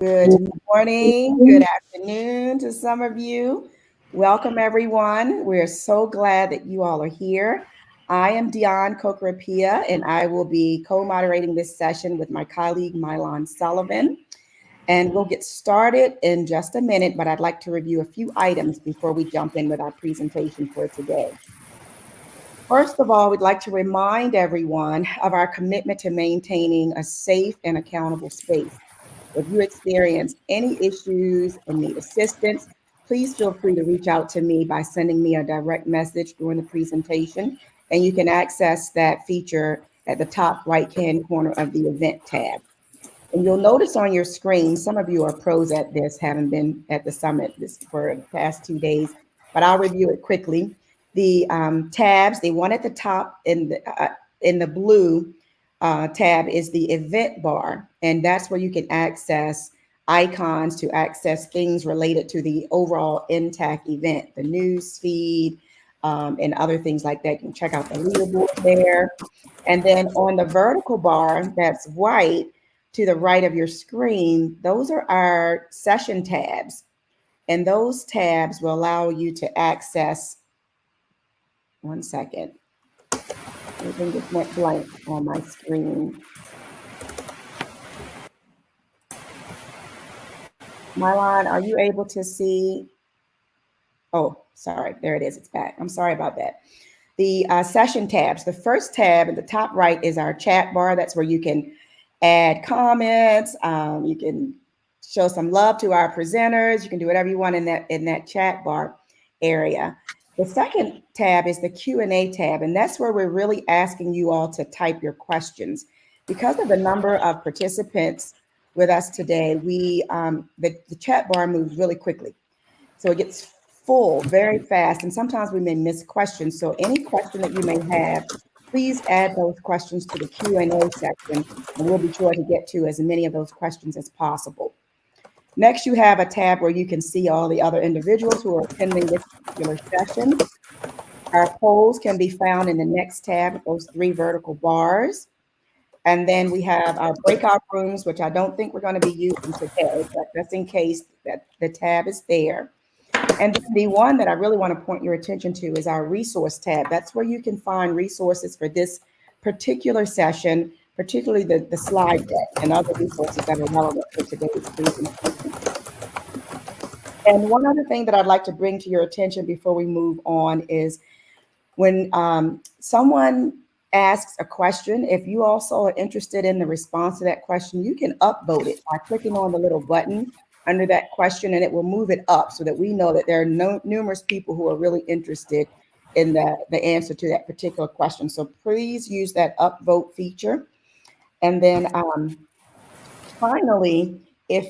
Good morning, good afternoon to some of you. Welcome, everyone. We're so glad that you all are here. I am Dion Kokrapia, and I will be co moderating this session with my colleague, Mylon Sullivan. And we'll get started in just a minute, but I'd like to review a few items before we jump in with our presentation for today. First of all, we'd like to remind everyone of our commitment to maintaining a safe and accountable space. If you experience any issues and need assistance, please feel free to reach out to me by sending me a direct message during the presentation. And you can access that feature at the top right-hand corner of the event tab. And you'll notice on your screen, some of you are pros at this, haven't been at the summit for the past 2 days, but I'll review it quickly. The tabs, the one at the top in the blue tab is the event bar, and that's where you can access icons to access things related to the overall intact event, the news feed, and other things like that. You can check out the leaderboard there. And then on the vertical bar that's white to the right of your screen, those are our session tabs. And those tabs will allow you to access, one second, everything just went blank on my screen. Mylon, are you able to see? Oh, sorry, there it is, it's back. I'm sorry about that. The session tabs, the first tab at the top right is our chat bar. That's where you can add comments. You can show some love to our presenters. You can do whatever you want in that chat bar area. The second tab is the Q&A tab, and that's where we're really asking you all to type your questions. Because of the number of participants with us today, the chat bar moves really quickly. So it gets full very fast, and sometimes we may miss questions. So any question that you may have, please add those questions to the Q&A section, and we'll be sure to get to as many of those questions as possible. Next, you have a tab where you can see all the other individuals who are attending this particular session. Our polls can be found in the next tab, those three vertical bars. And then we have our breakout rooms, which I don't think we're going to be using today, but just in case that the tab is there. And the one that I really want to point your attention to is our resource tab. That's where you can find resources for this particular session, particularly the slide deck and other resources that are relevant for today's presentation. And one other thing that I'd like to bring to your attention before we move on is when someone asks a question, if you also are interested in the response to that question, you can upvote it by clicking on the little button under that question, and it will move it up so that we know that there are numerous people who are really interested in the answer to that particular question. So please use that upvote feature. And then finally, if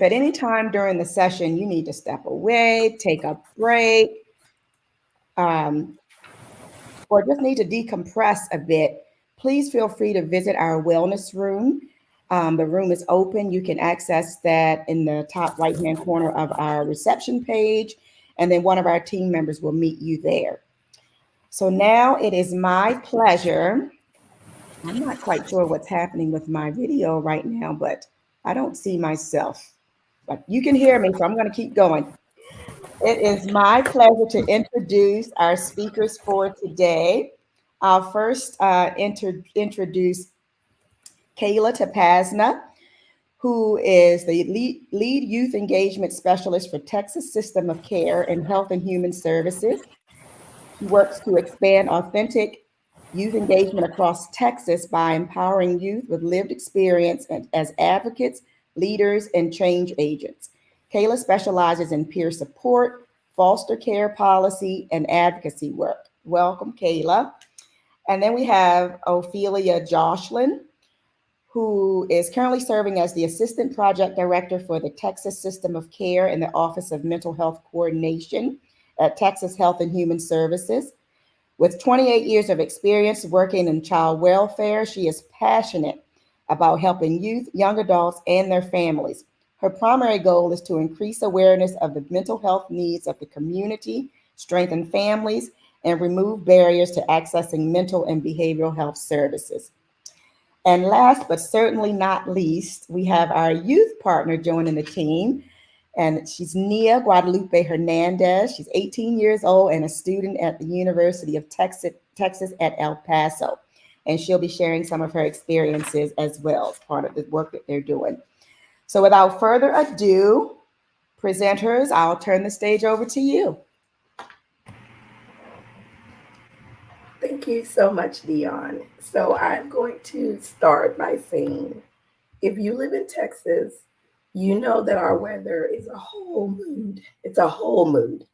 at any time during the session you need to step away, take a break, or just need to decompress a bit, please feel free to visit our wellness room. The room is open. You can access that in the top right-hand corner of our reception page, and then one of our team members will meet you there. So now it is my pleasure. I'm not quite sure what's happening with my video right now, but I don't see myself. But you can hear me, so I'm going to keep going. It is my pleasure to introduce our speakers for today. I'll first introduce Kayla Tapasna, who is the lead youth engagement specialist for Texas System of Care in Health and Human Services. She works to expand authentic youth engagement across Texas by empowering youth with lived experience as advocates, leaders, and change agents. Kayla specializes in peer support, foster care policy, and advocacy work. Welcome, Kayla. And then we have Ophelia Jocelyn, who is currently serving as the Assistant Project Director for the Texas System of Care in the Office of Mental Health Coordination at Texas Health and Human Services. With 28 years of experience working in child welfare, she is passionate about helping youth, young adults, and their families. Her primary goal is to increase awareness of the mental health needs of the community, strengthen families, and remove barriers to accessing mental and behavioral health services. And last but certainly not least, we have our youth partner joining the team. And she's Nia Guadalupe Hernandez. She's 18 years old and a student at the University of Texas at El Paso. And she'll be sharing some of her experiences as well as part of the work that they're doing. So without further ado, presenters, I'll turn the stage over to you. Thank you so much, Dion. So I'm going to start by saying, if you live in Texas, you know that our weather is a whole mood. It's a whole mood.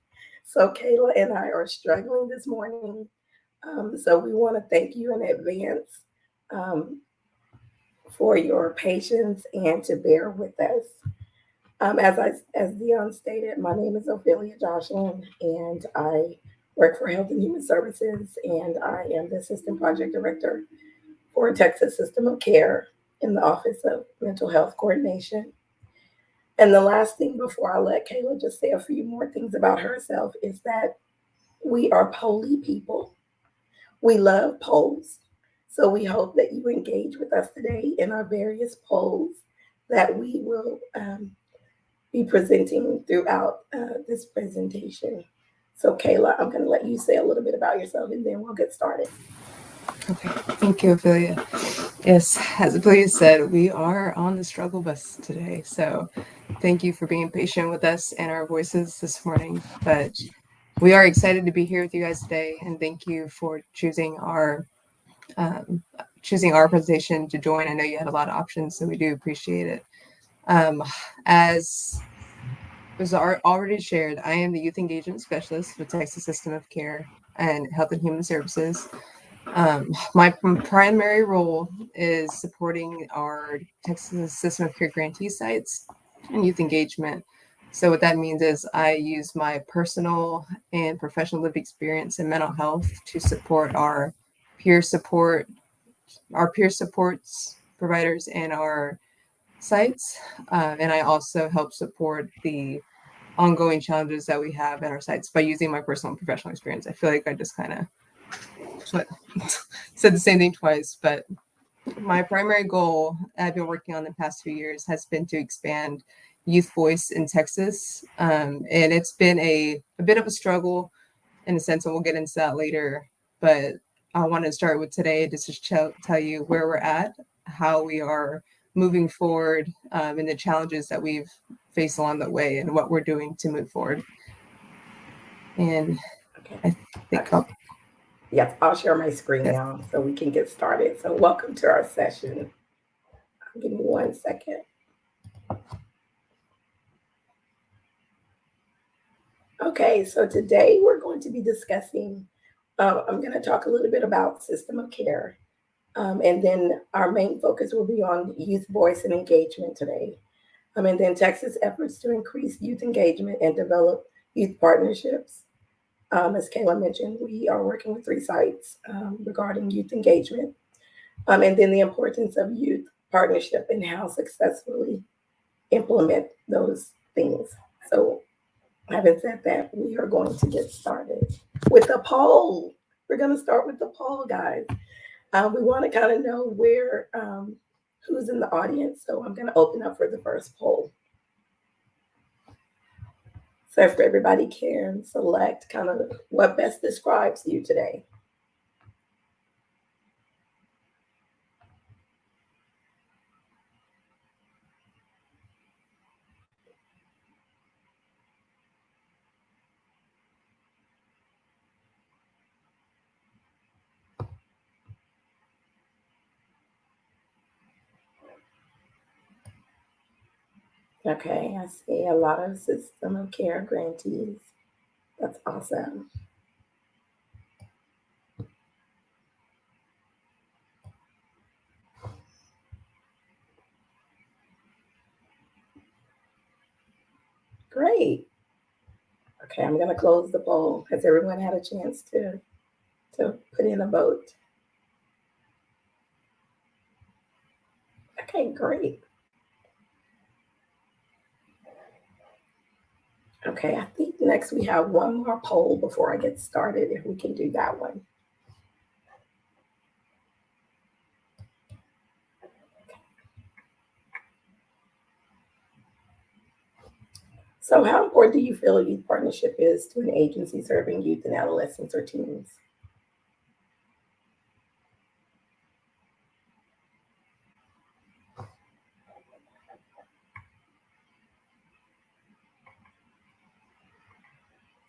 So Kayla and I are struggling this morning. So we want to thank you in advance um, for your patience and to bear with us. As Dion stated, my name is Ophelia Jocelyn, and I work for Health and Human Services, and I am the Assistant Project Director for Texas System of Care in the Office of Mental Health Coordination. And the last thing before I let Kayla just say a few more things about herself is that we are poly people. We love polls. So we hope that you engage with us today in our various polls that we will be presenting throughout this presentation. So Kayla, I'm going to let you say a little bit about yourself and then we'll get started. Okay, thank you, Ophelia. Yes, as Ophelia said, we are on the struggle bus today. So thank you for being patient with us and our voices this morning. But we are excited to be here with you guys today, and thank you for choosing our presentation to join. I know you had a lot of options, so we do appreciate it. As was already shared, I am the Youth Engagement Specialist with Texas System of Care and Health and Human Services. My primary role is supporting our Texas System of Care grantee sites and youth engagement. So what that means is I use my personal and professional lived experience in mental health to support peer support, our peer supports providers and our sites. And I also help support the ongoing challenges that we have in our sites by using my personal and professional experience. I feel like I just kind of said the same thing twice, but my primary goal I've been working on the past few years has been to expand youth voice in Texas. And it's been a bit of a struggle in a sense, and we'll get into that later. But I want to start with today just to tell you where we're at, how we are moving forward, and the challenges that we've faced along the way and what we're doing to move forward. And Okay. I think Okay. Yes, I'll share my screen yes. now so we can get started. So welcome to our session. Give me 1 second. Okay, so today we're going to be discussing, I'm going to talk a little bit about system of care. And then our main focus will be on youth voice and engagement today. And then Texas efforts to increase youth engagement and develop youth partnerships. As Kayla mentioned, we are working with 3 sites regarding youth engagement. And then the importance of youth partnership and how successfully implement those things. So, having said that, we are going to get started with the poll. We're going to start with the poll, guys. We want to kind of know who's in the audience. So I'm going to open up for the first poll. So if everybody can select kind of what best describes you today. Okay, I see a lot of system of care grantees. That's awesome. Great. Okay, I'm going to close the poll. Has everyone had a chance to put in a vote? Okay, great. Okay, I think next we have one more poll before I get started, if we can do that one. So how important do you feel youth partnership is to an agency serving youth and adolescents or teens?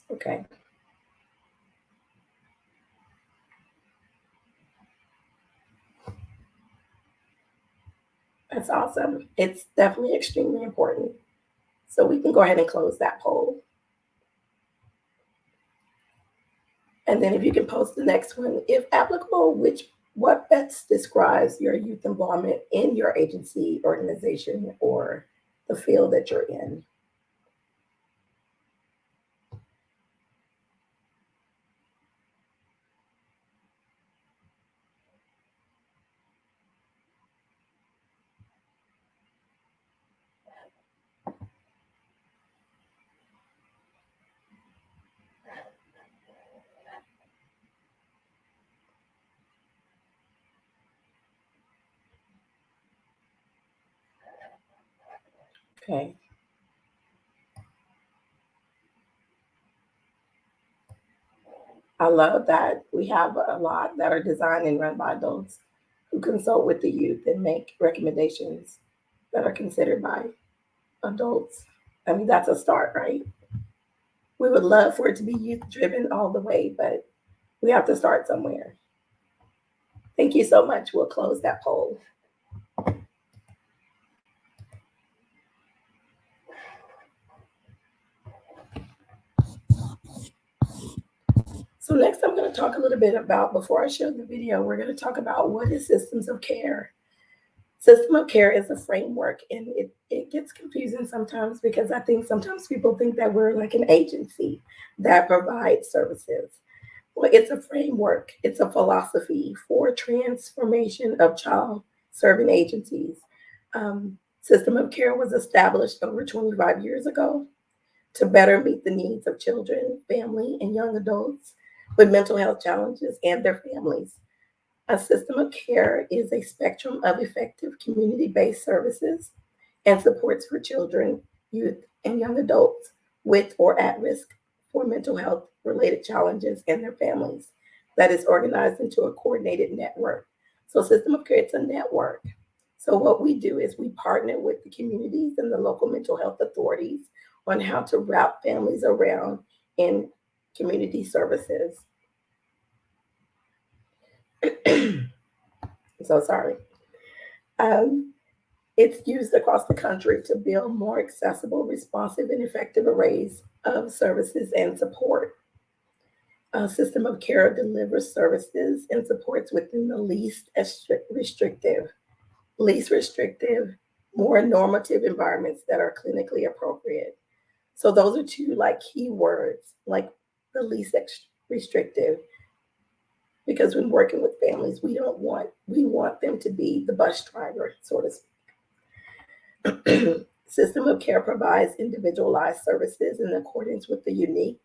Okay, that's awesome. It's definitely extremely important. So we can go ahead and close that poll. And then if you can post the next one, if applicable, what best describes your youth involvement in your agency, organization, or the field that you're in? Okay. I love that we have a lot that are designed and run by adults who consult with the youth and make recommendations that are considered by adults. I mean, that's a start, right? We would love for it to be youth driven all the way, but we have to start somewhere. Thank you so much. We'll close that poll. So next I'm going to talk a little bit about, before I show the video, we're going to talk about what is systems of care. System of care is a framework, and it gets confusing sometimes because I think sometimes people think that we're like an agency that provides services. Well, it's a framework, it's a philosophy for transformation of child serving agencies. System of care was established over 25 years ago to better meet the needs of children, family, and young adults with mental health challenges and their families. A system of care is a spectrum of effective community based services and supports for children, youth, and young adults with or at risk for mental health related challenges and their families that is organized into a coordinated network. So, system of care, it's a network. So, what we do is we partner with the communities and the local mental health authorities on how to route families around in community services. So sorry. Um, it's used across the country to build more accessible, responsive, and effective arrays of services and support. A system of care delivers services and supports within the least restrictive, more normative environments that are clinically appropriate. So those are two like key words, like the restrictive, because when working with families, we want them to be the bus driver, so to speak. System of care provides individualized services in accordance with the unique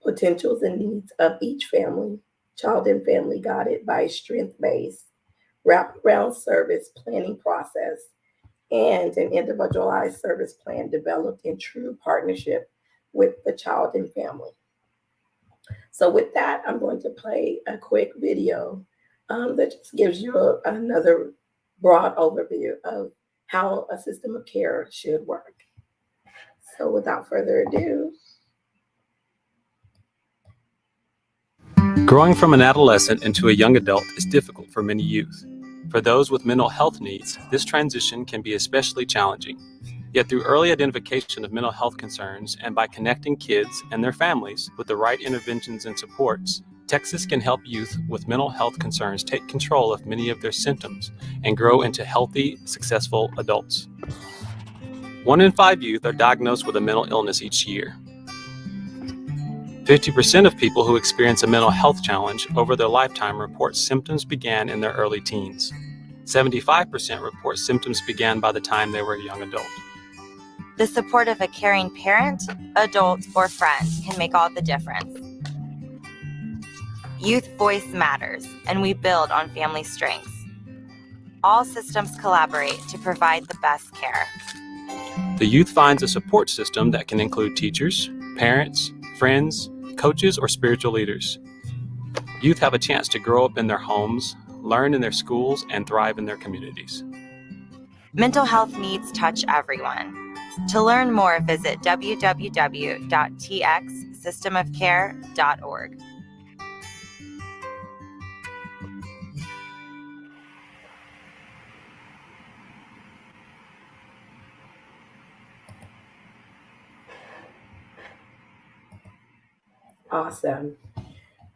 potentials and needs of each family, child and family, guided by a strength-based wraparound service planning process and an individualized service plan developed in true partnership with the child and family. So with that, I'm going to play a quick video that just gives you another broad overview of how a system of care should work. So without further ado. Growing from an adolescent into a young adult is difficult for many youth. For those with mental health needs, this transition can be especially challenging. Yet through early identification of mental health concerns and by connecting kids and their families with the right interventions and supports, Texas can help youth with mental health concerns take control of many of their symptoms and grow into healthy, successful adults. 1 in 5 youth are diagnosed with a mental illness each year. 50% of people who experience a mental health challenge over their lifetime report symptoms began in their early teens. 75% report symptoms began by the time they were a young adult. The support of a caring parent, adult, or friend can make all the difference. Youth voice matters, and we build on family strengths. All systems collaborate to provide the best care. The youth finds a support system that can include teachers, parents, friends, coaches, or spiritual leaders. Youth have a chance to grow up in their homes, learn in their schools, and thrive in their communities. Mental health needs touch everyone. To learn more, visit www.txsystemofcare.org. Awesome.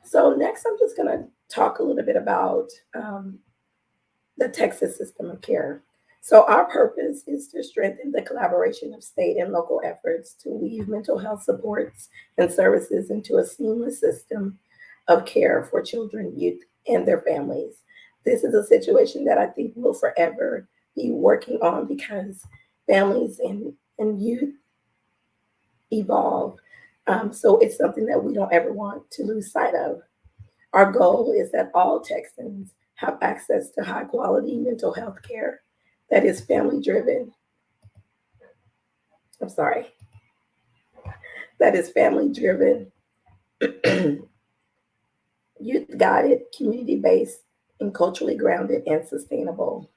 So next, I'm just going to talk a little bit about the Texas system of care. So our purpose is to strengthen the collaboration of state and local efforts to weave mental health supports and services into a seamless system of care for children, youth, and their families. This is a situation that I think we'll forever be working on because families and youth evolve. So it's something that we don't ever want to lose sight of. Our goal is that all Texans have access to high quality mental health care that is family driven. I'm sorry, that is family driven, youth guided, community based, and culturally grounded and sustainable.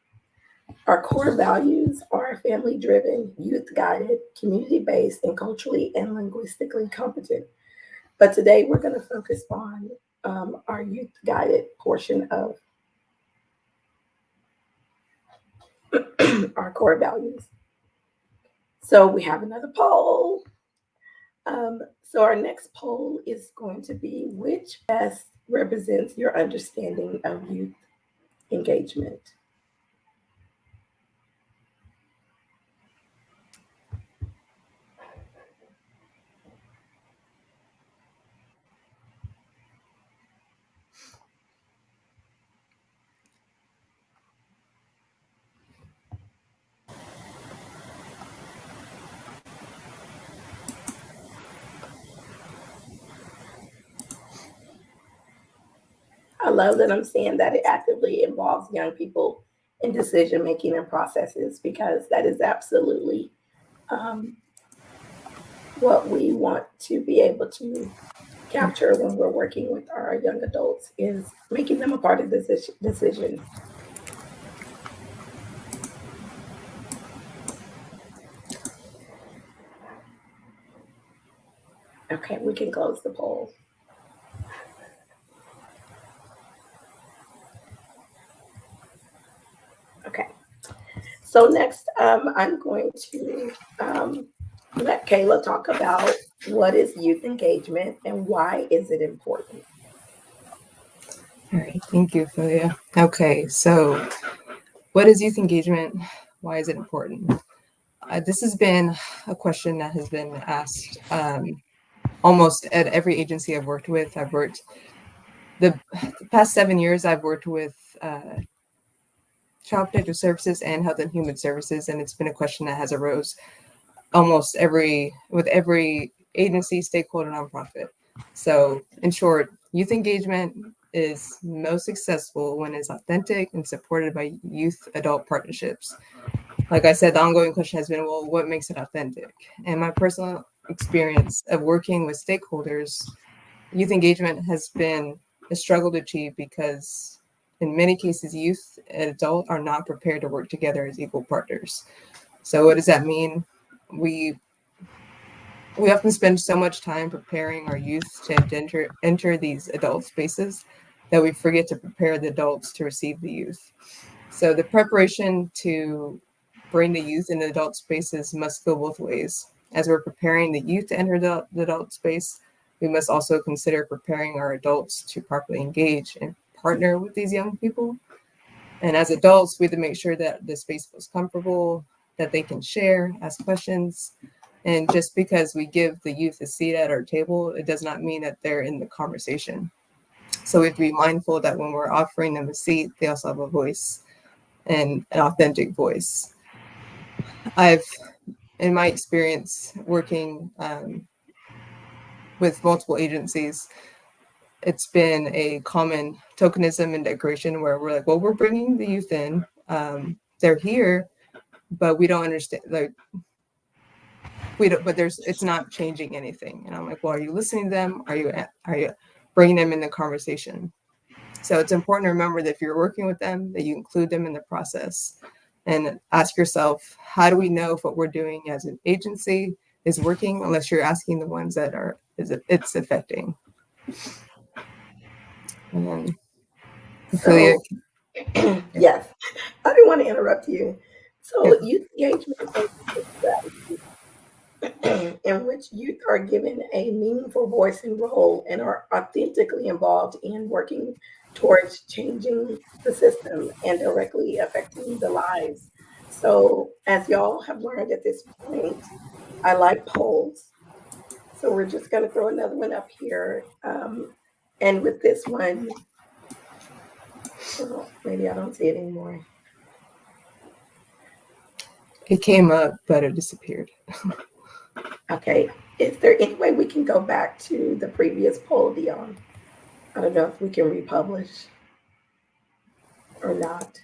Our core values are family driven, youth guided, community based, and culturally and linguistically competent. But today we're going to focus on our youth guided portion of our core values. So we have another poll. So our next poll is going to be which best represents your understanding of youth engagement? I love that I'm saying that it actively involves young people in decision making and processes because that is absolutely what we want to be able to capture when we're working with our young adults is making them a part of the decision. Okay, we can close the poll. Okay, so next I'm going to let Kayla talk about what is youth engagement and why is it important. All right, thank you, Philia. Okay, so what is youth engagement? Why is it important? This has been a question that has been asked almost at every agency I've worked with. The past 7 years, I've worked with Child Protective Services and Health and Human Services, and it's been a question that has arose almost with every agency, stakeholder, nonprofit. So in short, youth engagement is most successful when it's authentic and supported by youth-adult partnerships. Like I said, the ongoing question has been, well, what makes it authentic? And my personal experience of working with stakeholders, youth engagement has been a struggle to achieve because in many cases, youth and adult are not prepared to work together as equal partners. So what does that mean? We often spend so much time preparing our youth to enter these adult spaces that we forget to prepare the adults to receive the youth. So the preparation to bring the youth into adult spaces must go both ways. As we're preparing the youth to enter the adult space, we must also consider preparing our adults to properly engage and partner with these young people. And as adults, we have to make sure that the space feels comfortable, that they can share, ask questions. And just because we give the youth a seat at our table, it does not mean that they're in the conversation. So we have to be mindful that when we're offering them a seat, they also have a voice and an authentic voice. In my experience working with multiple agencies, it's been a common tokenism and decoration where we're like, well, we're bringing the youth in. They're here, but we don't understand. Like, it's not changing anything. And I'm like, well, are you listening to them? Are you bringing them in the conversation? So it's important to remember that if you're working with them, that you include them in the process, and ask yourself, how do we know if what we're doing as an agency is working, unless you're asking the ones that it's affecting. And then Ophelia. So, yes, I didn't want to interrupt you. So youth engagement is a strategy in which youth are given a meaningful voice and role and are authentically involved in working towards changing the system and directly affecting the lives. So as y'all have learned at this point, I like polls. So we're just going to throw another one up here. And with this one, well, maybe I don't see it anymore. It came up, but it disappeared. Okay. Is there any way we can go back to the previous poll, Dion? I don't know if we can republish or not.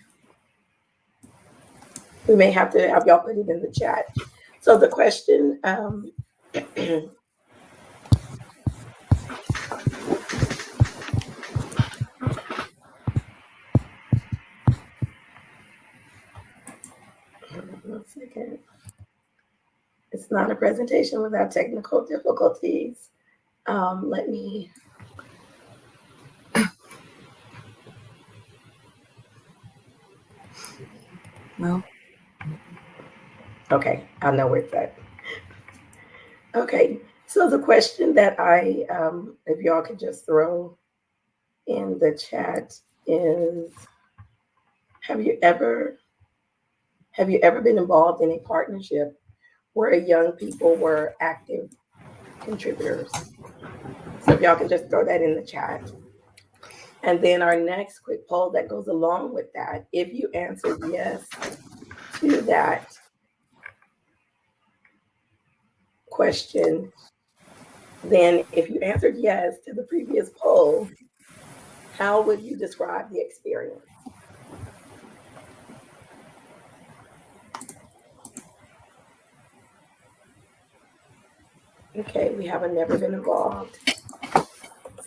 We may have to have y'all put it in the chat. So the question, one second. It's not a presentation without technical difficulties. Let me. Well, Okay, I know where it's at. Okay, so the question that if y'all could just throw in the chat is, have you ever been involved in a partnership where young people were active contributors? So if y'all can just throw that in the chat. And then our next quick poll that goes along with that, if you answered yes to that question, then if you answered yes to the previous poll, how would you describe the experience? Okay, we haven't never been involved,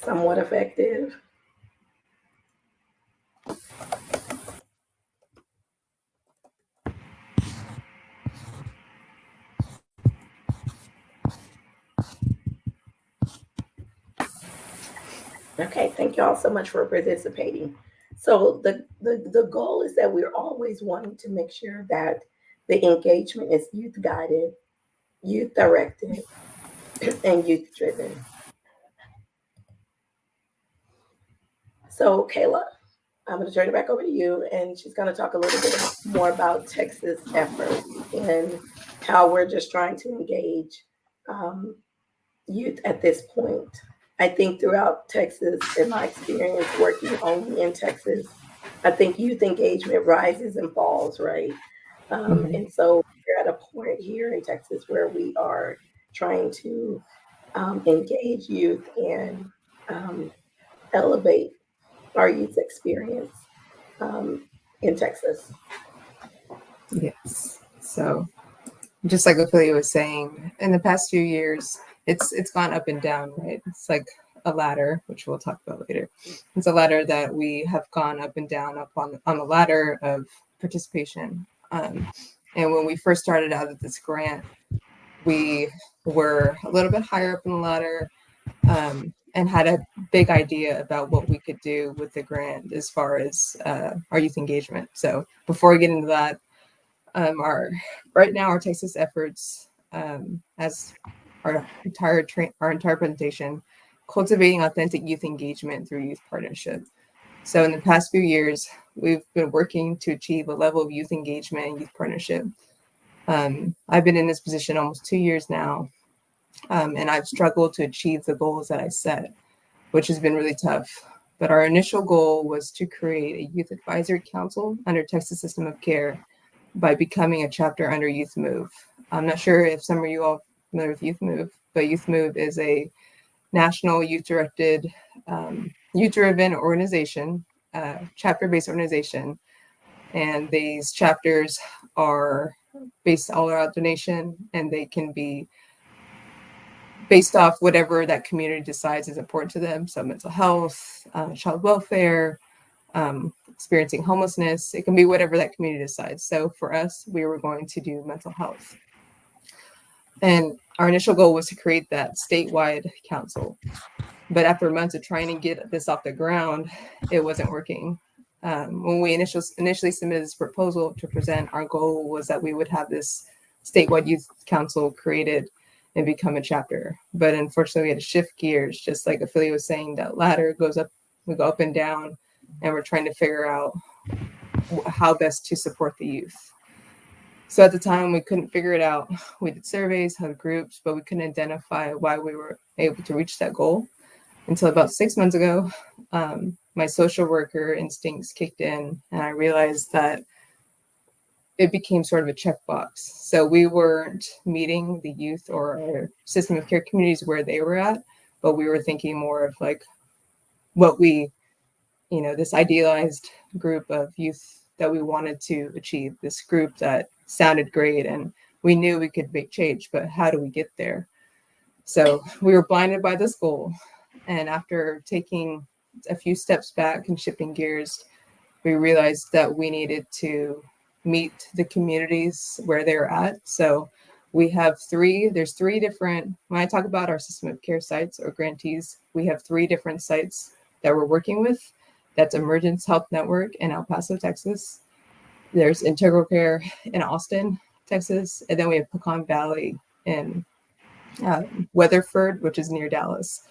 somewhat effective. Okay, thank you all so much for participating. So the goal is that we're always wanting to make sure that the engagement is youth guided, youth directed, and youth driven. So Kayla, I'm going to turn it back over to you, and she's going to talk a little bit more about Texas efforts and how we're just trying to engage youth at this point. I think throughout Texas, in my experience working only in Texas, I think youth engagement rises and falls, right? And so we're at a point here in Texas where we are trying to engage youth and elevate our youth experience in Texas. Yes. So just like Ophelia was saying, in the past few years, it's gone up and down, right? It's like a ladder, which we'll talk about later. It's a ladder that we have gone up and down up on the ladder of participation. And when we first started out at this grant, we were a little bit higher up in the ladder, and had a big idea about what we could do with the grant as far as our youth engagement. So before we get into that, right now our Texas efforts, as our entire presentation, cultivating authentic youth engagement through youth partnership. So in the past few years, we've been working to achieve a level of youth engagement and youth partnership. I've been in this position almost 2 years now, and I've struggled to achieve the goals that I set, which has been really tough. But our initial goal was to create a youth advisory council under Texas System of Care by becoming a chapter under Youth Move. I'm not sure if some of you all are familiar with Youth Move, but Youth Move is a national youth-directed, youth-driven organization, chapter-based organization. And these chapters are based all out donation, and they can be based off whatever that community decides is important to them. So mental health, child welfare, experiencing homelessness, it can be whatever that community decides. So for us, we were going to do mental health. And our initial goal was to create that statewide council. But after months of trying to get this off the ground, it wasn't working. When we initially submitted this proposal to present, our goal was that we would have this statewide youth council created and become a chapter. But unfortunately, we had to shift gears, just like Ophelia was saying, that ladder goes up, we go up and down, and we're trying to figure out how best to support the youth. So at the time, we couldn't figure it out. We did surveys, had groups, but we couldn't identify why we were able to reach that goal until about 6 months ago. My social worker instincts kicked in, and I realized that it became sort of a checkbox. So we weren't meeting the youth or our system of care communities where they were at, but we were thinking more of like what we, this idealized group of youth that we wanted to achieve, this group that sounded great and we knew we could make change, but how do we get there? So we were blinded by this goal. And after taking a few steps back and shifting gears, we realized that we needed to meet the communities where they're at. So we have there's three different, when I talk about our system of care sites or grantees, we have 3 different sites that we're working with. That's Emergence Health Network in El Paso, Texas. There's Integral Care in Austin, Texas. And then we have Pecan Valley in Weatherford, which is near Dallas.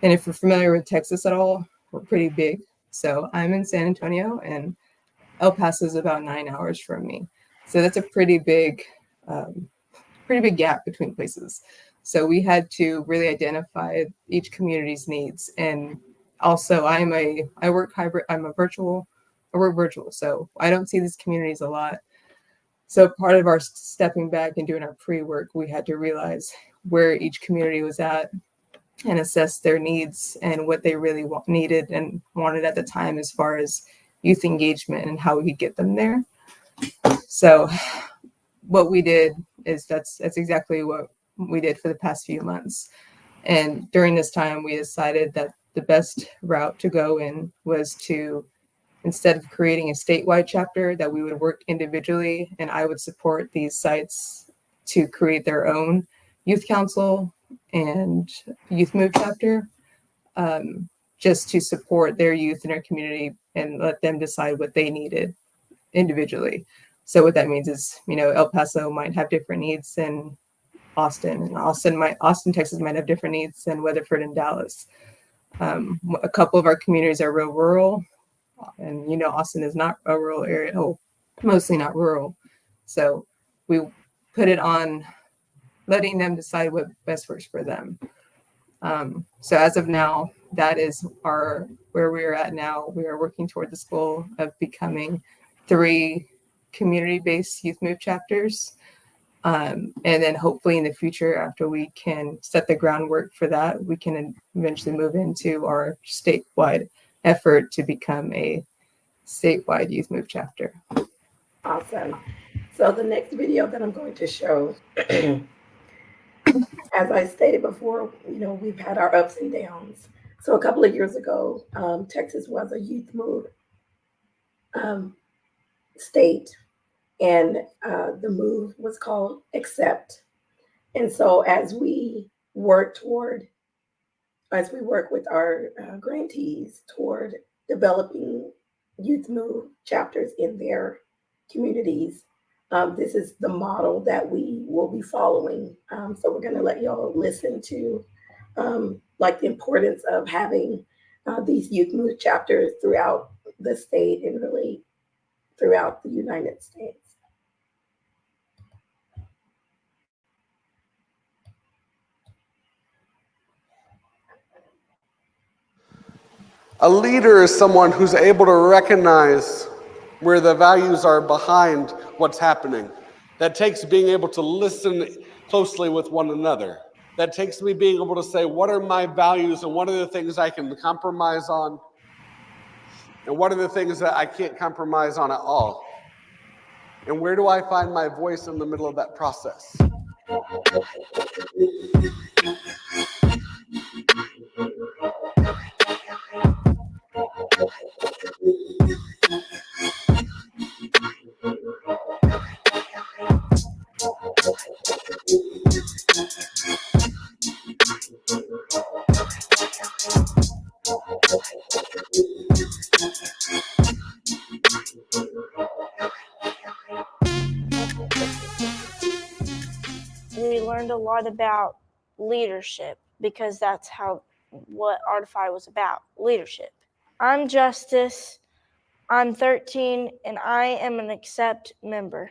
And if you're familiar with Texas at all, we're pretty big. So I'm in San Antonio and El Paso is about 9 hours from me. So that's a pretty big gap between places. So we had to really identify each community's needs. And also I work hybrid, I work virtual. So I don't see these communities a lot. So part of our stepping back and doing our pre-work, we had to realize where each community was at and assess their needs and what they really needed and wanted at the time as far as youth engagement and how we could get them there. So what we did is that's exactly what we did for the past few months. And during this time, we decided that the best route to go in was to, instead of creating a statewide chapter, that we would work individually and I would support these sites to create their own youth council and youth move chapter, just to support their youth in our community and let them decide what they needed individually. So what that means is, El Paso might have different needs than Austin, and Austin, Texas might have different needs than Weatherford and Dallas. A couple of our communities are real rural, and Austin is not a rural area, mostly not rural. So we put it on letting them decide what best works for them. So as of now, that is where we're at now. We are working toward this goal of becoming 3 community-based youth move chapters. And then hopefully in the future, after we can set the groundwork for that, we can eventually move into our statewide effort to become a statewide youth move chapter. Awesome. So the next video that I'm going to show, as I stated before, we've had our ups and downs. So a couple of years ago, Texas was a youth move state, and the move was called Accept. And so as we work with our grantees toward developing youth move chapters in their communities, this is the model that we will be following. So we're going to let y'all listen to the importance of having these youth move chapters throughout the state and really throughout the United States. A leader is someone who's able to recognize where the values are behind what's happening. That takes being able to listen closely with one another. That takes me being able to say, what are my values and what are the things I can compromise on? And what are the things that I can't compromise on at all? And where do I find my voice in the middle of that process? We learned a lot about leadership because that's what Artify was about, leadership. I'm Justice, I'm 13, and I am an Accept member.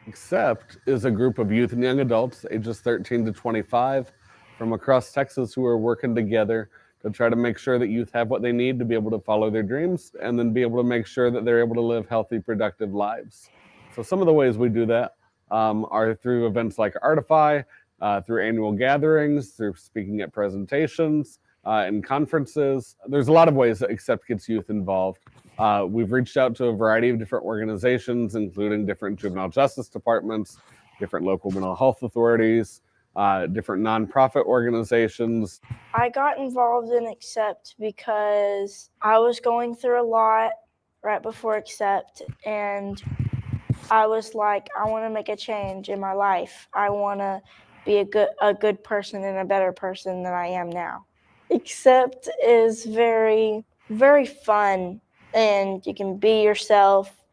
Accept is a group of youth and young adults ages 13 to 25 from across Texas who are working together to try to make sure that youth have what they need to be able to follow their dreams and then be able to make sure that they're able to live healthy, productive lives. So some of the ways we do that are through events like Artify, through annual gatherings, through speaking at presentations, and conferences. There's a lot of ways that Accept gets youth involved. We've reached out to a variety of different organizations, including different juvenile justice departments, different local mental health authorities, different nonprofit organizations. I got involved in Accept because I was going through a lot right before Accept, and I was like, I want to make a change in my life. I want to be a good person and a better person than I am now. Accept is very, very fun, and you can be yourself,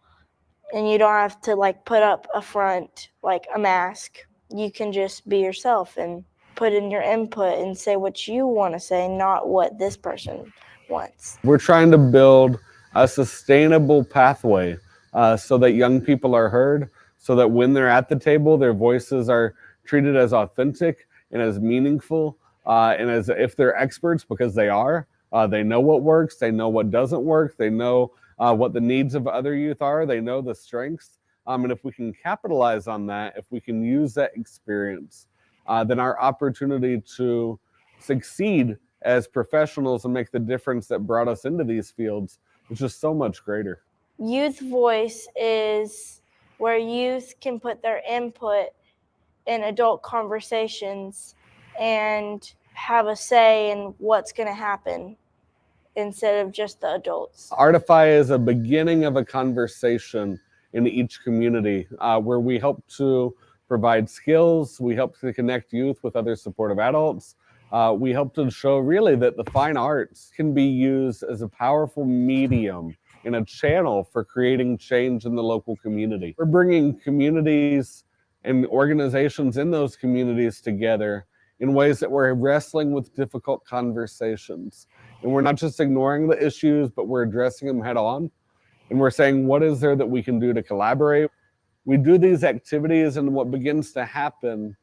and you don't have to like put up a front, like a mask. You can just be yourself and put in your input and say what you want to say, not what this person wants. We're trying to build a sustainable pathway so that young people are heard, so that when they're at the table, their voices are treated as authentic and as meaningful, and as if they're experts, because they are. They know what works, they know what doesn't work, they know what the needs of other youth are, they know the strengths. And if we can capitalize on that, if we can use that experience, then our opportunity to succeed as professionals and make the difference that brought us into these fields is just so much greater. Youth voice is where youth can put their input in adult conversations and have a say in what's going to happen instead of just the adults. Artify is a beginning of a conversation in each community where we help to provide skills, we help to connect youth with other supportive adults. We help to show really that the fine arts can be used as a powerful medium and a channel for creating change in the local community. We're bringing communities and organizations in those communities together in ways that we're wrestling with difficult conversations. And we're not just ignoring the issues, but we're addressing them head on. And we're saying, what is there that we can do to collaborate? We do these activities, and what begins to happen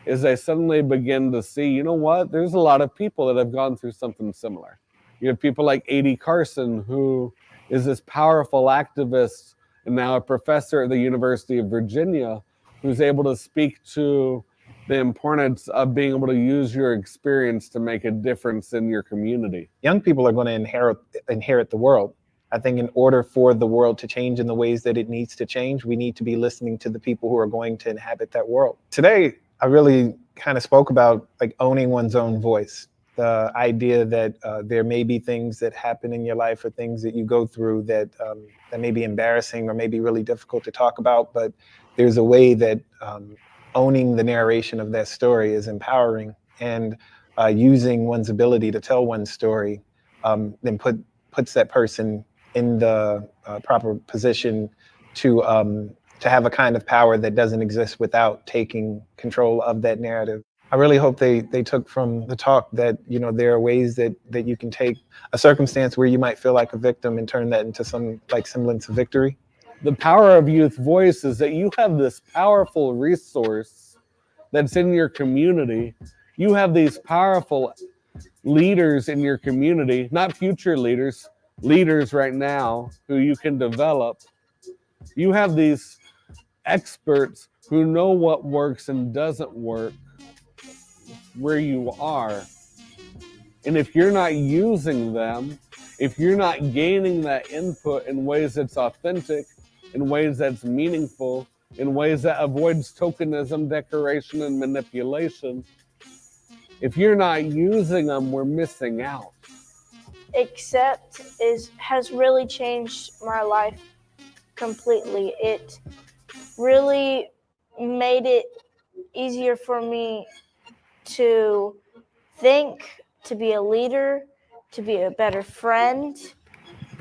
is they suddenly begin to see, you know what, there's a lot of people that have gone through something similar. You have people like A.D. Carson, who is this powerful activist and now a professor at the University of Virginia, who's able to speak to the importance of being able to use your experience to make a difference in your community. Young people are going to inherit the world. I think in order for the world to change in the ways that it needs to change, we need to be listening to the people who are going to inhabit that world. Today, I really kind of spoke about like owning one's own voice. The idea that there may be things that happen in your life or things that you go through that may be embarrassing or may be really difficult to talk about, but there's a way that owning the narration of that story is empowering, and using one's ability to tell one's story then puts that person in the proper position to have a kind of power that doesn't exist without taking control of that narrative. I really hope they took from the talk that, you know, there are ways that you can take a circumstance where you might feel like a victim and turn that into some like semblance of victory. The power of youth voice is that you have this powerful resource that's in your community. You have these powerful leaders in your community, not future leaders, leaders right now who you can develop. You have these experts who know what works and doesn't work. where you are. And if you're not using them, if you're not gaining that input in ways that's authentic, in ways that's meaningful, in ways that avoids tokenism, decoration, and manipulation, if you're not using them, we're missing out. Accept has really changed my life completely. It really made it easier for me to think, to be a leader, to be a better friend.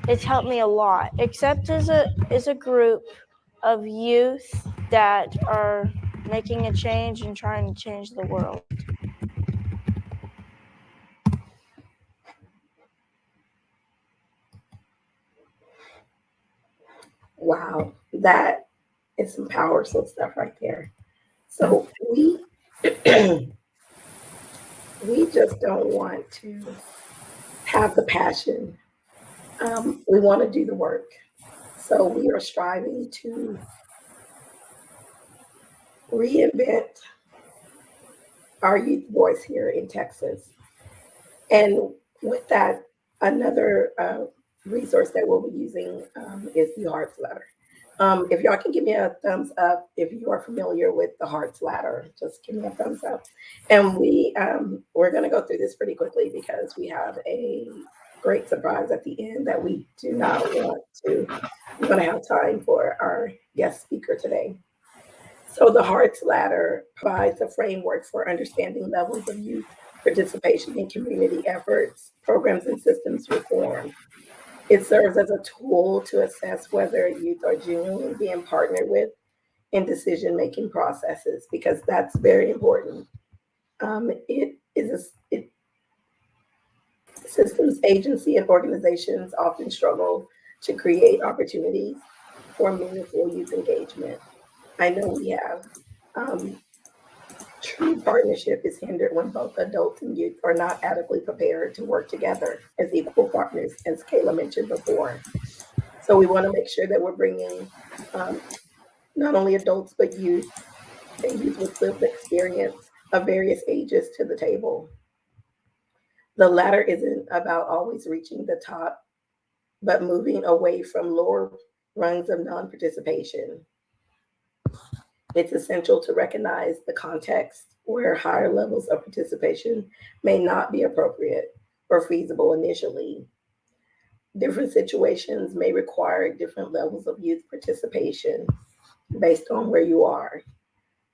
It's helped me a lot. Accept is a group of youth that are making a change and trying to change the world. Wow, that is some powerful stuff right there. So we we just don't want to have the passion. We want to do the work. So we are striving to reinvent our youth voice here in Texas. And with that, another resource that we'll be using is the Hearts Ladder. If y'all can give me a thumbs up if you are familiar with the Hearts Ladder, just give me a thumbs up. And we're going to go through this pretty quickly because we have a great surprise at the end that we do not want to. We're going to have time for our guest speaker today. So the Hearts Ladder provides a framework for understanding levels of youth participation in community efforts, programs, and systems reform. It serves as a tool to assess whether youth are genuinely being partnered with in decision-making processes, because that's very important. Systems, agency, and organizations often struggle to create opportunities for meaningful youth engagement. I know we have. True partnership is hindered when both adults and youth are not adequately prepared to work together as equal partners, as Kayla mentioned before. So we want to make sure that we're bringing not only adults, but youth and youth with lived experience of various ages to the table. The ladder isn't about always reaching the top, but moving away from lower rungs of non-participation. It's essential to recognize the context where higher levels of participation may not be appropriate or feasible initially. Different situations may require different levels of youth participation based on where you are.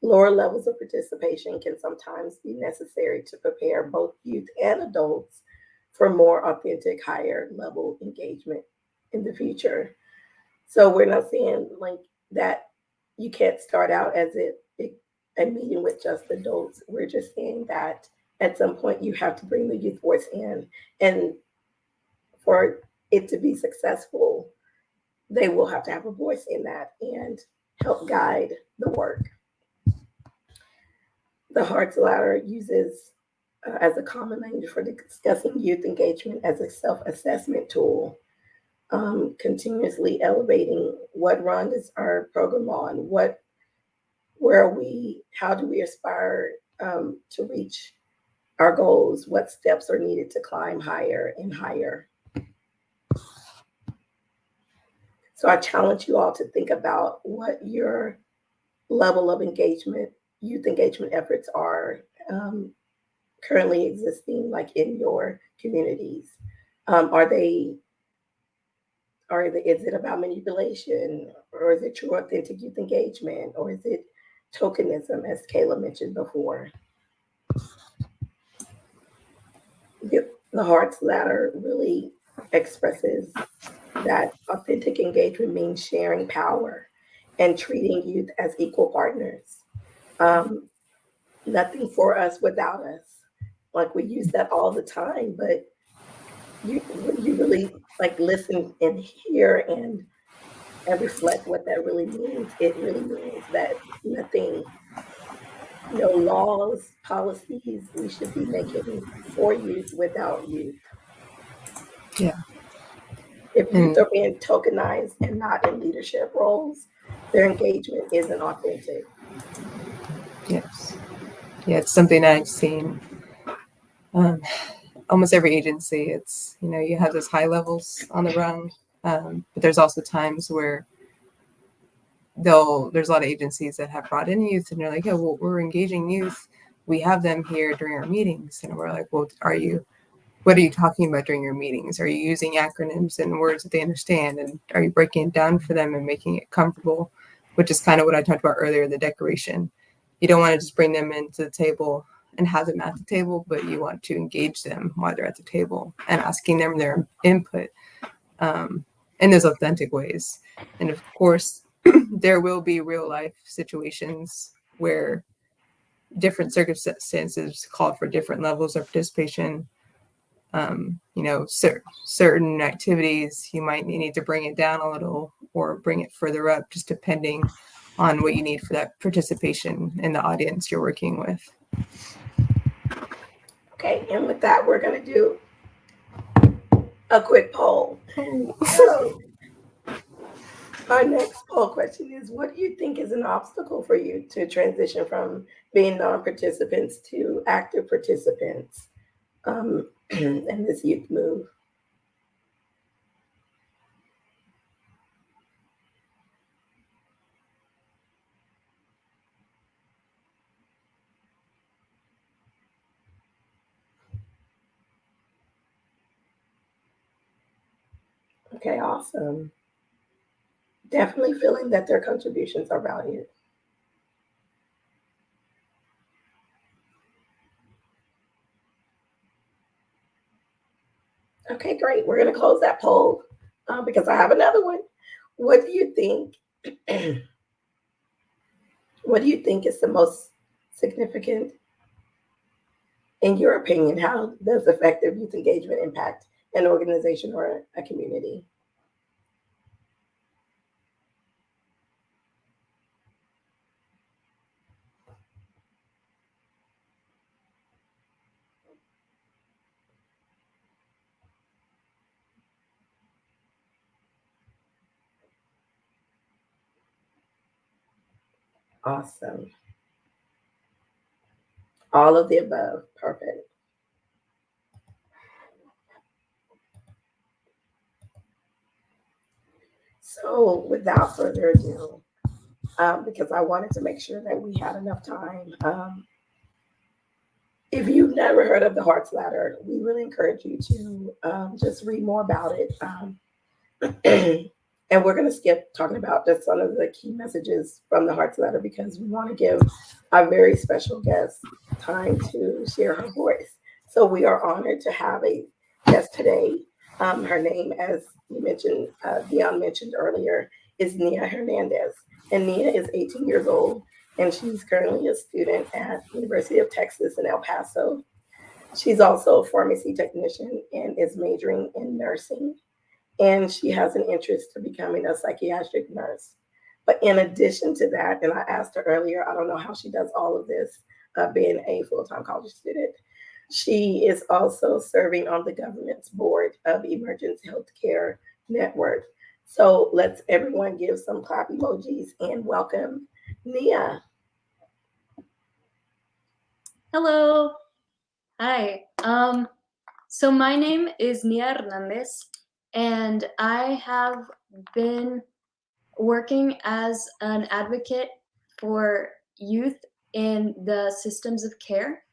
Lower levels of participation can sometimes be necessary to prepare both youth and adults for more authentic, higher level engagement in the future. So we're not saying like that you can't start out as a meeting with just adults. We're just saying that at some point you have to bring the youth voice in, and for it to be successful, they will have to have a voice in that and help guide the work. The Hearts Ladder uses as a common language for discussing youth engagement as a self-assessment tool, continuously elevating what run is our program on, where are we, how do we aspire to reach our goals, what steps are needed to climb higher and higher. So I challenge you all to think about what your level of engagement, youth engagement efforts are currently existing, like in your communities. Is it about manipulation, or is it true authentic youth engagement, or is it tokenism, as Kayla mentioned before? The Hearts Ladder really expresses that authentic engagement means sharing power and treating youth as equal partners. Nothing for us without us. Like, we use that all the time, but you really like listen and hear and reflect what that really means. It really means that nothing, no laws, policies we should be making for youth without youth. Yeah. If youth are being tokenized and not in leadership roles, their engagement isn't authentic. Yes. Yeah, it's something I've seen Almost every agency, it's, you have those high levels on the rung, but there's also times where there's a lot of agencies that have brought in youth and they're like, well, we're engaging youth. We have them here during our meetings. And we're like, well, what are you talking about during your meetings? Are you using acronyms and words that they understand? And are you breaking it down for them and making it comfortable? Which is kind of what I talked about earlier, the decoration. You don't want to just bring them into the table and have them at the table, but you want to engage them while they're at the table and asking them their input in those authentic ways. And of course, there will be real life situations where different circumstances call for different levels of participation. Certain activities, you might need to bring it down a little or bring it further up, just depending on what you need for that participation in the audience you're working with. Okay, and with that, we're going to do a quick poll. So our next poll question is, what do you think is an obstacle for you to transition from being non-participants to active participants in this youth move? Okay, awesome. Definitely feeling that their contributions are valued. Okay, great. We're going to close that poll because I have another one. What do you think? What do you think is the most significant, in your opinion? How does effective youth engagement impact an organization or a community? Awesome. All of the above. Perfect. So without further ado, because I wanted to make sure that we had enough time, if you've never heard of the Heart's Ladder, we really encourage you to just read more about it. And we're going to skip talking about just some of the key messages from the Heart's Ladder because we want to give our very special guest time to share her voice. So we are honored to have a guest today. Her name, as you mentioned, Dion mentioned earlier, is Nia Hernandez. And Nia is 18 years old, and she's currently a student at University of Texas in El Paso. She's also a pharmacy technician and is majoring in nursing. And she has an interest to becoming a psychiatric nurse. But in addition to that, and I asked her earlier, I don't know how she does all of this, being a full-time college student. She is also serving on the government's board of Emergency Healthcare Network. So let's everyone give some clap emojis and welcome Nia. Hello. Hi. So my name is Nia Hernandez, and I have been working as an advocate for youth in the systems of care.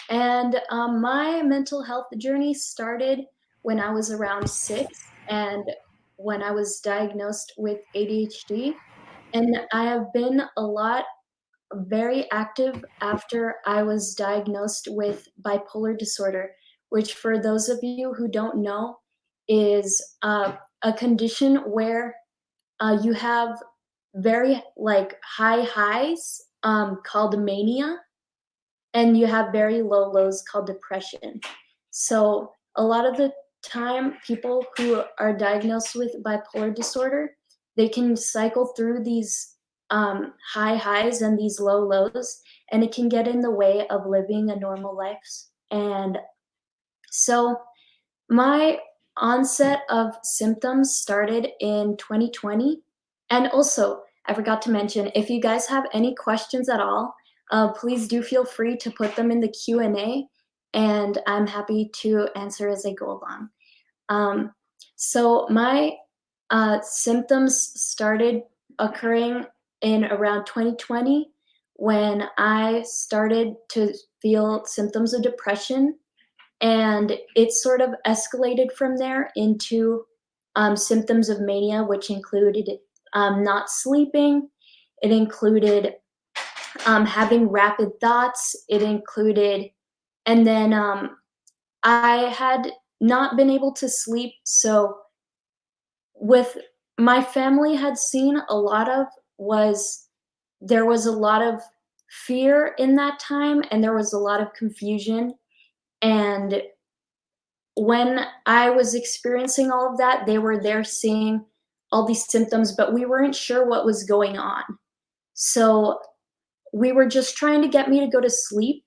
And my mental health journey started when I was around 6 and when I was diagnosed with ADHD. And I have been very active after I was diagnosed with bipolar disorder, which for those of you who don't know is a condition where you have very high highs called mania, and you have very low lows called depression. So a lot of the time, people who are diagnosed with bipolar disorder, they can cycle through these high highs and these low lows, and it can get in the way of living a normal life. And so my onset of symptoms started in 2020. And also, I forgot to mention, if you guys have any questions at all, please do feel free to put them in the Q&A, and I'm happy to answer as I go along. So my symptoms started occurring in around 2020 when I started to feel symptoms of depression, and it sort of escalated from there into symptoms of mania, which included not sleeping. It included having rapid thoughts. It included, and then I had not been able to sleep. So, with my family had seen a lot of was there was a lot of fear in that time, and there was a lot of confusion. And when I was experiencing all of that, they were there seeing all these symptoms, but we weren't sure what was going on. So we were just trying to get me to go to sleep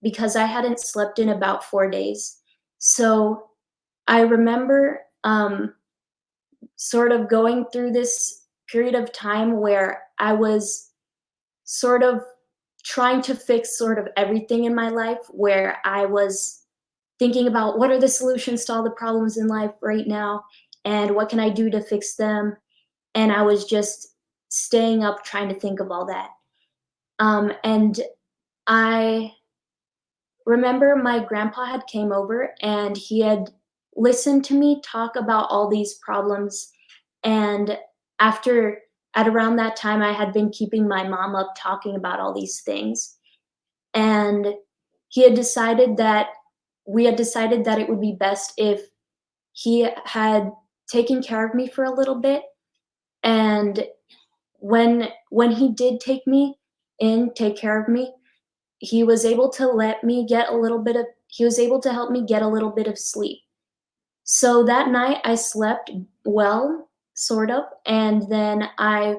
because I hadn't slept in about 4 days. So I remember sort of going through this period of time where I was sort of trying to fix sort of everything in my life, where I was thinking about what are the solutions to all the problems in life right now and what can I do to fix them. And I was just staying up trying to think of all that. And I remember my grandpa had came over and he had listened to me talk about all these problems. And at around that time, I had been keeping my mom up talking about all these things. And we had decided that it would be best if he had taken care of me for a little bit. And when he did take care of me, he was able to help me get a little bit of sleep. So that night I slept well, sort of, and then I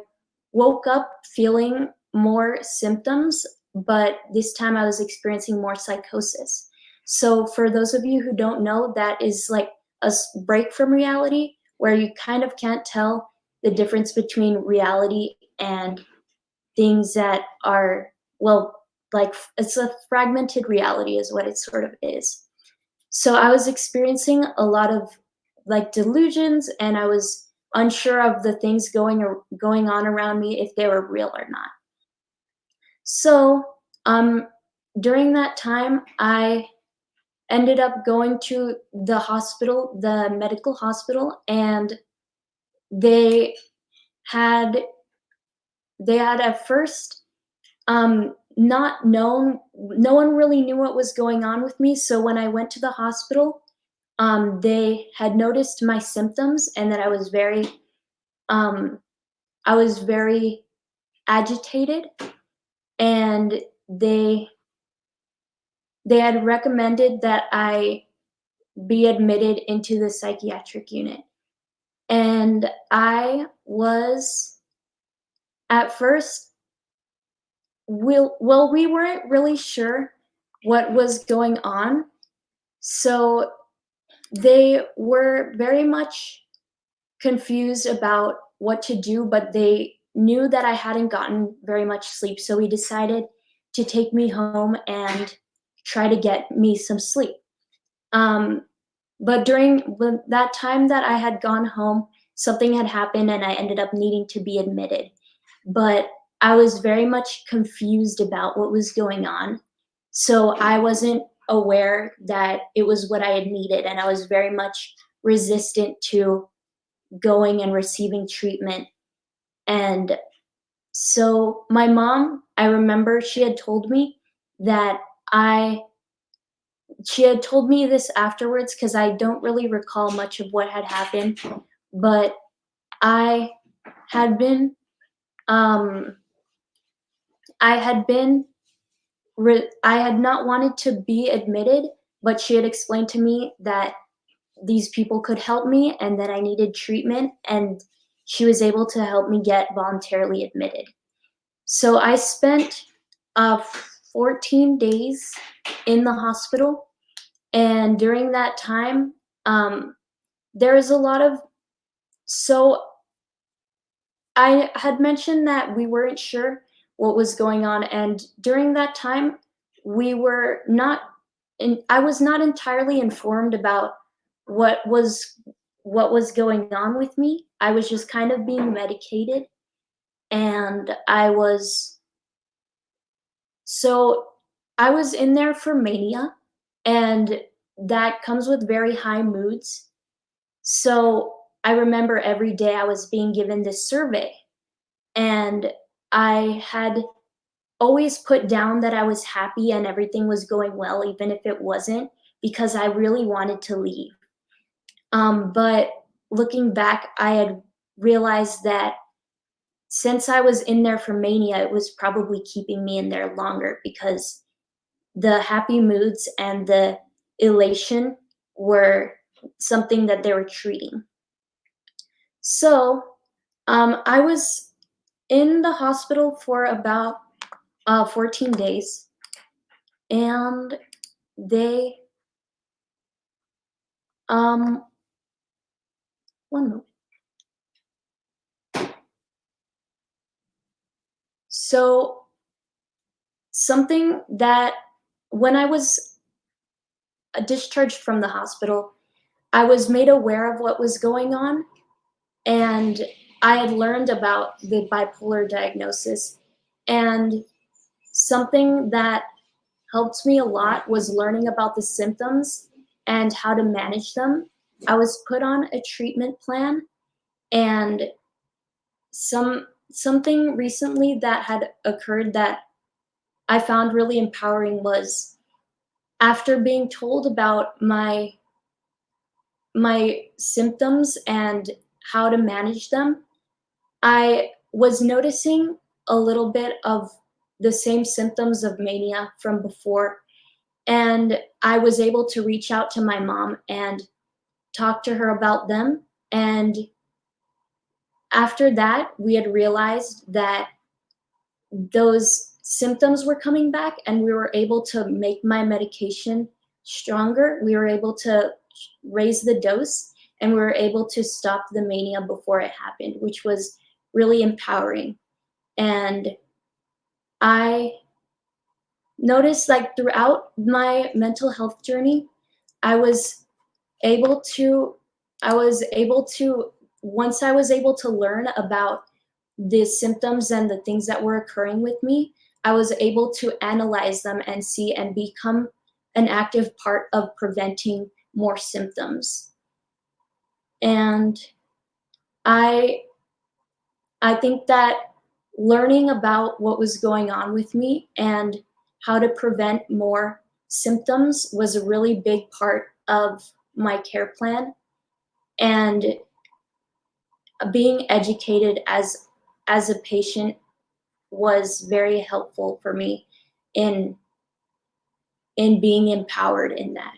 woke up feeling more symptoms, but this time I was experiencing more psychosis. So for those of you who don't know, that is like a break from reality where you kind of can't tell the difference between reality and things that are, well, like it's a fragmented reality is what it sort of is. So I was experiencing a lot of like delusions, and I was unsure of the things going on around me, if they were real or not. So during that time, I ended up going to the hospital, the medical hospital, and they had at first not known, no one really knew what was going on with me. So when I went to the hospital, they had noticed my symptoms and that I was very agitated, and they had recommended that I be admitted into the psychiatric unit. And I was at first, we weren't really sure what was going on. So they were very much confused about what to do, but they knew that I hadn't gotten very much sleep. So we decided to take me home and try to get me some sleep. But during that time that I had gone home, something had happened and I ended up needing to be admitted. But I was very much confused about what was going on. So I wasn't aware that it was what I had needed, and I was very much resistant to going and receiving treatment. And so my mom, I remember she had told me this afterwards, because I don't really recall much of what had happened, but I had been I had not wanted to be admitted, but she had explained to me that these people could help me and that I needed treatment, and she was able to help me get voluntarily admitted. So I spent 14 days in the hospital, and during that time, there was a lot of, so I had mentioned that we weren't sure what was going on, and during that time, we were not I was not entirely informed about what was going on with me. I was just kind of being medicated, and I was in there for mania, and that comes with very high moods. So I remember every day I was being given this survey, and I had always put down that I was happy and everything was going well, even if it wasn't, because I really wanted to leave. But looking back, I had realized that since I was in there for mania, it was probably keeping me in there longer, because the happy moods and the elation were something that they were treating. So I was in the hospital for about 14 days, and they, one moment. So something that, when I was discharged from the hospital, I was made aware of what was going on, and I had learned about the bipolar diagnosis. And something that helped me a lot was learning about the symptoms and how to manage them. I was put on a treatment plan, and something recently that had occurred that I found really empowering was, after being told about my symptoms and how to manage them, I was noticing a little bit of the same symptoms of mania from before. And I was able to reach out to my mom and talk to her about them. And after that, we had realized that those symptoms were coming back, and we were able to make my medication stronger. We were able to raise the dose, and we were able to stop the mania before it happened, which was really empowering. And I noticed, like, throughout my mental health journey, I was able to, once I was able to learn about the symptoms and the things that were occurring with me, I was able to analyze them and see and become an active part of preventing more symptoms. And I think that learning about what was going on with me and how to prevent more symptoms was a really big part of my care plan. And being educated as a patient was very helpful for me in being empowered in that.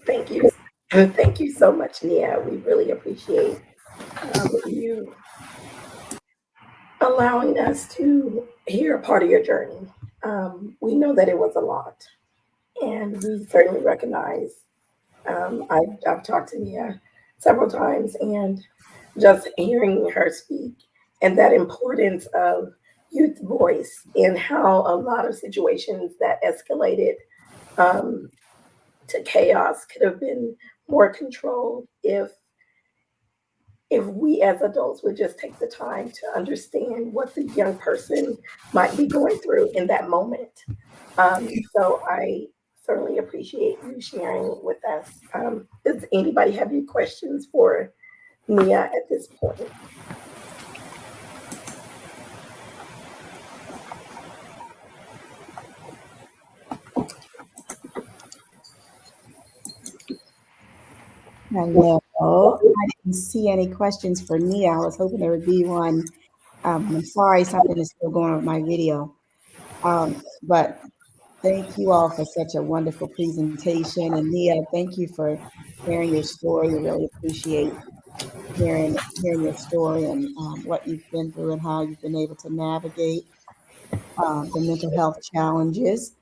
Thank you. Thank you so much, Nia. We really appreciate you allowing us to hear a part of your journey. We know that it was a lot, and we certainly recognize. I've talked to Nia several times, and just hearing her speak and that importance of youth voice and how a lot of situations that escalated to chaos could have been more controlled if we as adults would just take the time to understand what the young person might be going through in that moment. So I certainly appreciate you sharing with us. Does anybody have any questions for Nia at this point? Hello. I didn't see any questions for Nia. I was hoping there would be one. I'm sorry, something is still going on with my video. But thank you all for such a wonderful presentation. And Nia, thank you for sharing your story. We really appreciate hearing your story and what you've been through and how you've been able to navigate the mental health challenges.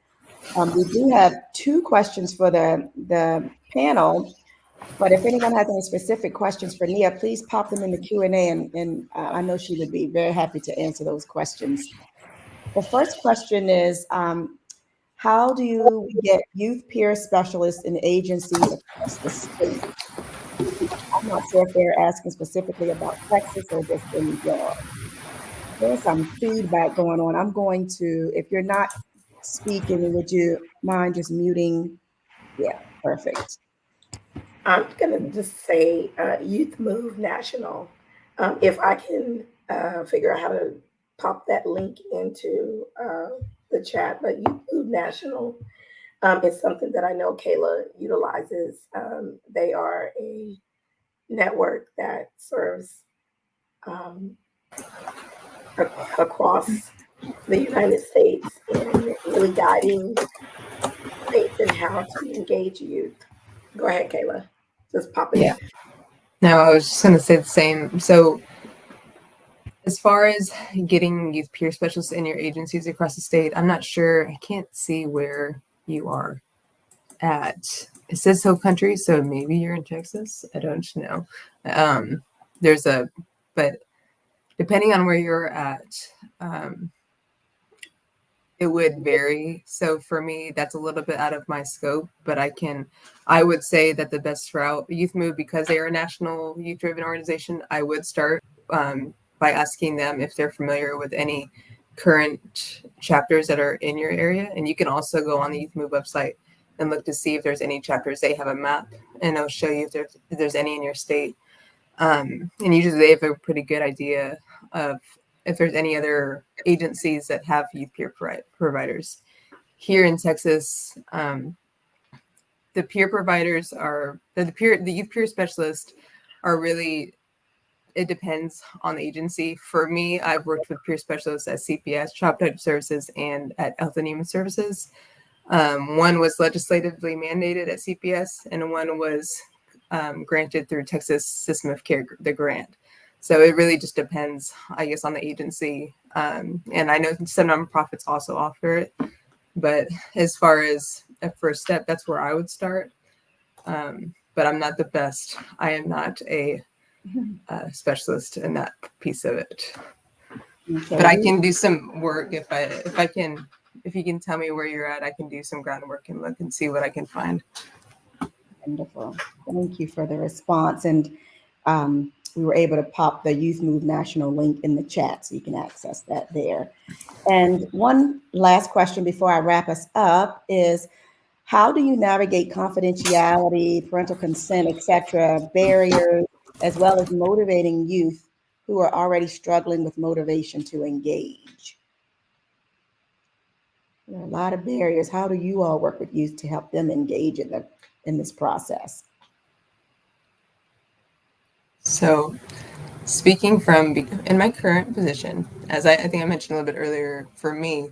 We do have two questions for the panel. But if anyone has any specific questions for Nia, please pop them in the Q&A, and I know she would be very happy to answer those questions. The first question is, how do you get youth peer specialists in agencies across the state? I'm not sure if they're asking specifically about Texas or just in general. There's some feedback going on. I'm going to, if you're not speaking, would you mind just muting? Yeah, perfect. I'm going to just say Youth Move National. If I can figure out how to pop that link into the chat, but Youth Move National is something that I know Kayla utilizes. They are a network that serves um, across the United States in really guiding states in how to engage youth. Go ahead, Kayla. Just pop it. Yeah. No, I was just going to say the same. So as far as getting youth peer specialists in your agencies across the state, I'm not sure. I can't see where you are at. It says Hill Country, so maybe you're in Texas. I don't know. But depending on where you're at, it would vary. So for me, that's a little bit out of my scope, but I would say that the best route, Youth Move, because they are a national youth-driven organization, I would start by asking them if they're familiar with any current chapters that are in your area. And you can also go on the Youth Move website and look to see if there's any chapters. They have a map, and it'll show you if there's any in your state. And usually they have a pretty good idea of if there's any other agencies that have youth peer providers. Here in Texas, the peer providers are the youth peer specialists are really, it depends on the agency. For me, I've worked with peer specialists at CPS, Child Protective Services, and at Health and Human Services. One was legislatively mandated at CPS, and one was granted through Texas System of Care, the grant. So it really just depends, I guess, on the agency. And I know some nonprofits also offer it, but as far as a first step, that's where I would start. But I'm not the best. I am not a specialist in that piece of it. Okay. But I can do some work if you can tell me where you're at, I can do some groundwork and look and see what I can find. Wonderful. Thank you for the response. And we were able to pop the Youth Move National link in the chat, so you can access that there. And one last question before I wrap us up is, how do you navigate confidentiality, parental consent, etc., barriers, as well as motivating youth who are already struggling with motivation to engage? There are a lot of barriers. How do you all work with youth to help them engage in this process? So speaking from in my current position, as I think I mentioned a little bit earlier, for me,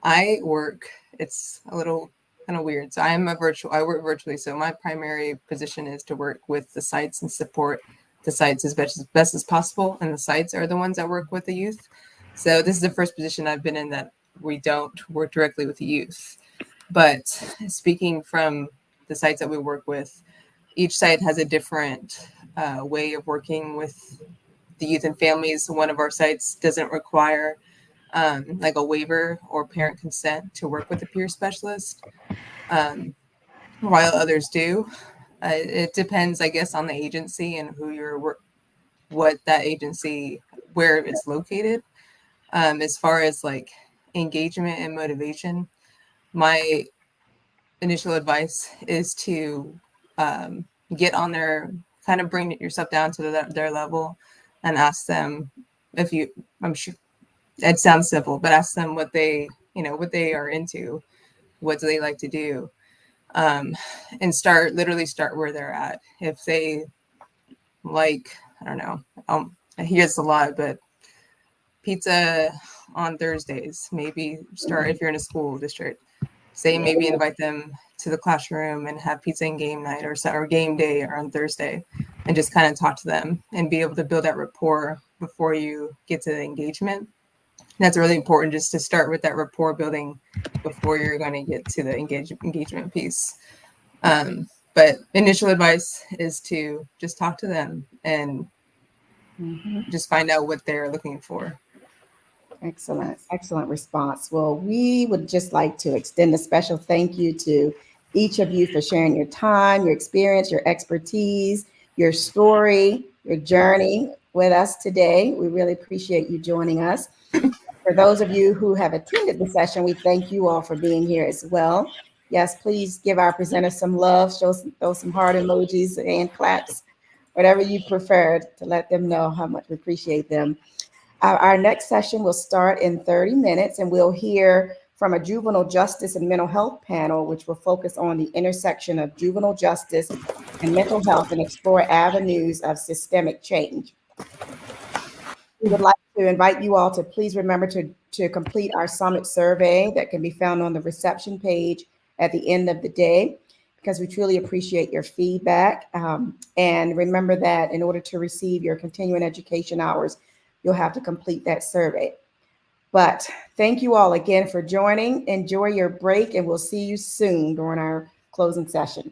it's a little kind of weird. So I work virtually. So my primary position is to work with the sites and support the sites as best as possible. And the sites are the ones that work with the youth. So this is the first position I've been in that we don't work directly with the youth. But speaking from the sites that we work with, each site has a different way of working with the youth and families. One of our sites doesn't require like a waiver or parent consent to work with a peer specialist, while others do. It depends, I guess, on the agency and what that agency, where it's located. As far as like engagement and motivation, my initial advice is to get on their, kind of bring yourself down to their level and ask them I'm sure it sounds simple, but ask them what they are into, what do they like to do, and start where they're at. If they like, I don't know, he gets a lot, but pizza on Thursdays, maybe start, if you're in a school district, maybe invite them to the classroom and have pizza and game night or game day or on Thursday, and just kind of talk to them and be able to build that rapport before you get to the engagement. That's really important, just to start with that rapport building before you're going to get to the engagement piece. But initial advice is to just talk to them and just find out what they're looking for. Excellent, excellent response. Well, we would just like to extend a special thank you to each of you for sharing your time, your experience, your expertise, your story, your journey with us today. We really appreciate you joining us. For those of you who have attended the session, we thank you all for being here as well. Yes, please give our presenters some love, throw some heart emojis and claps, whatever you prefer, to let them know how much we appreciate them. Our next session will start in 30 minutes, and we'll hear from a juvenile justice and mental health panel, which will focus on the intersection of juvenile justice and mental health and explore avenues of systemic change. We would like to invite you all to please remember to complete our summit survey that can be found on the reception page at the end of the day, because we truly appreciate your feedback. And remember that in order to receive your continuing education hours, you'll have to complete that survey. But thank you all again for joining. Enjoy your break, and we'll see you soon during our closing session.